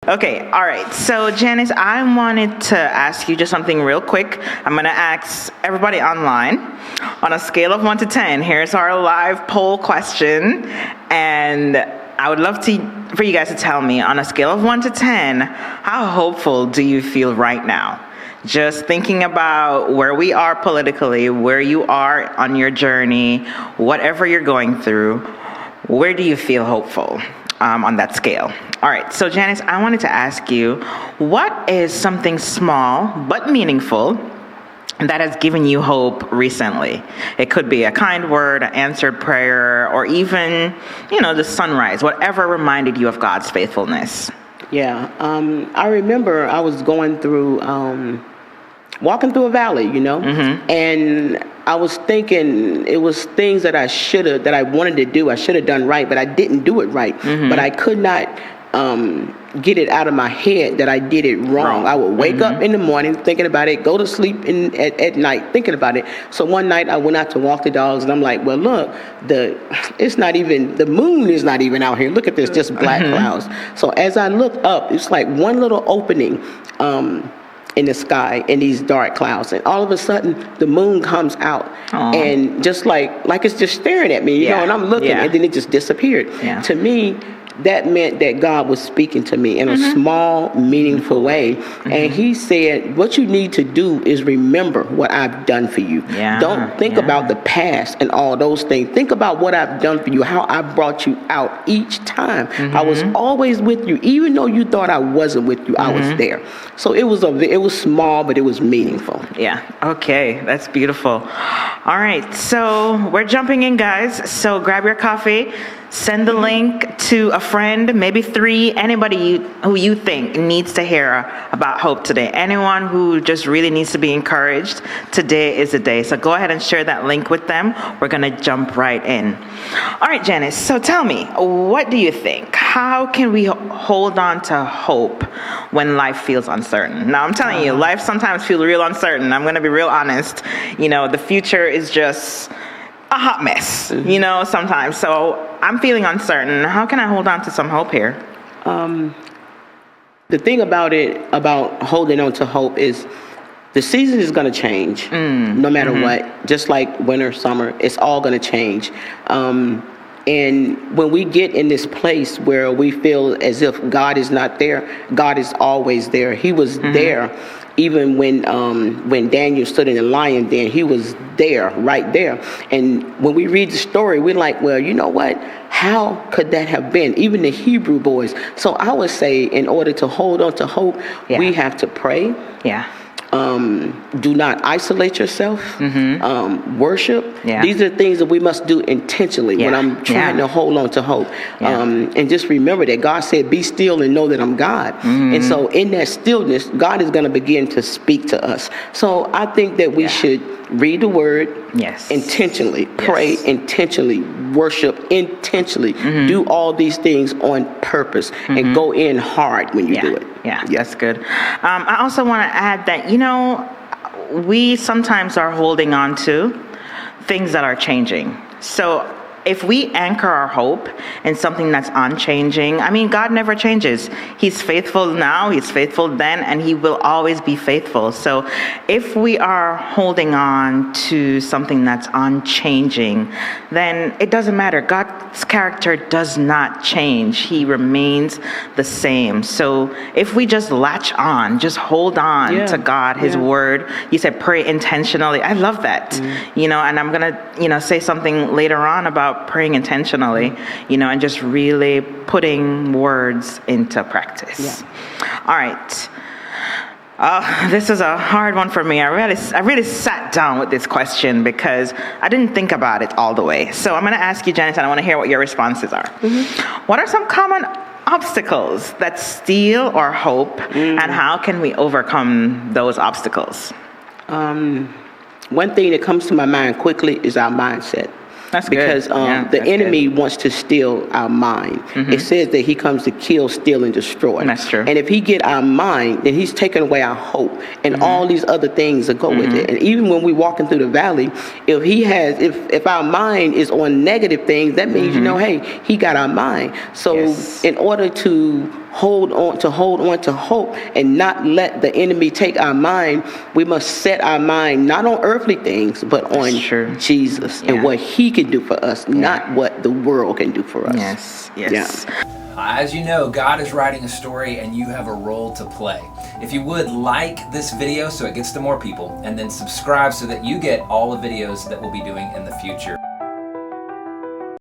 Okay, all right. So, Janice, I wanted to ask you just something real quick. I'm going to ask everybody online on a scale of 1 to 10. Here's our live poll question. And I would love for you guys to tell me on a scale of 1 to 10, how hopeful do you feel right now? Just thinking about where we are politically, where you are on your journey, whatever you're going through, where do you feel hopeful on that scale? All right, so Janice, I wanted to ask you, what is something small but meaningful that has given you hope recently? It could be a kind word, an answered prayer, or even, the sunrise, whatever reminded you of God's faithfulness. Yeah, I remember I was going through, walking through a valley, and I was thinking it was things that I wanted to do. I should have done right, but I didn't do it right. But I could not get it out of my head that I did it wrong. I would wake up in the morning thinking about it, go to sleep at night thinking about it. So one night I went out to walk the dogs, and I'm like, well, look, the moon is not even out here. Look at this, just black clouds. So as I looked up, it's like one little opening in the sky in these dark clouds, and all of a sudden the moon comes out. Aww. And just like it's just staring at me, and I'm looking, and then it just disappeared. To me, that meant that God was speaking to me in a small, meaningful way. And he said, what you need to do is remember what I've done for you. Don't think about the past and all those things. Think about what I've done for you, how I brought you out each time. I was always with you. Even though you thought I wasn't with you, I was there. So it was small, but it was meaningful. Yeah. Okay. That's beautiful. All right. So we're jumping in, guys. So grab your coffee. Send the link to a friend, maybe 3, anybody who you think needs to hear about hope today. Anyone who just really needs to be encouraged, today is the day. So go ahead and share that link with them. We're going to jump right in. All right, Janice, so tell me, what do you think? How can we hold on to hope when life feels uncertain? Now, I'm telling you, life sometimes feels real uncertain. I'm going to be real honest. The future is just a hot mess, sometimes. So I'm feeling uncertain. How can I hold on to some hope here? The thing about holding on to hope is the season is going to change no matter what. Just like winter, summer, it's all going to change. And when we get in this place where we feel as if God is not there, God is always there. He was there. Even when Daniel stood in the lion den, he was there, right there. And when we read the story, we're like, well, you know what? How could that have been? Even the Hebrew boys. So I would say in order to hold on to hope, we have to pray. Do not isolate yourself. Worship. These are things that we must do intentionally when I'm trying to hold on to hope. And just remember that God said, be still and know that I'm God. And so in that stillness, God is going to begin to speak to us. So I think that we should read the word intentionally, pray intentionally, worship intentionally, do all these things on purpose, and go in hard when you do it. That's good. I also want to add that, we sometimes are holding on to things that are changing. So if we anchor our hope in something that's unchanging, God never changes. He's faithful now, he's faithful then, and he will always be faithful. So if we are holding on to something that's unchanging, then it doesn't matter. God's character does not change. He remains the same. So if we just latch on, just hold on to God, his word. You said pray intentionally. I love that. And I'm going to, say something later on about praying intentionally, and just really putting words into practice. All right. This is a hard one for me. I really sat down with this question because I didn't think about it all the way. So I'm going to ask you, Janice, and I want to hear what your responses are. What are some common obstacles that steal our hope, and how can we overcome those obstacles? One thing that comes to my mind quickly is our mindset. That's because the enemy wants to steal our mind. It says that he comes to kill, steal, and destroy. That's true. And if he get our mind, then he's taking away our hope and all these other things that go with it. And even when we're walking through the valley, if our mind is on negative things, that means hey, he got our mind. So in order to hold on to hope and not let the enemy take our mind. We must set our mind not on earthly things, but on Jesus and what he can do for us, not what the world can do for us. Yes. As you know, God is writing a story and you have a role to play. If you would, like this video so it gets to more people, and then subscribe so that you get all the videos that we'll be doing in the future.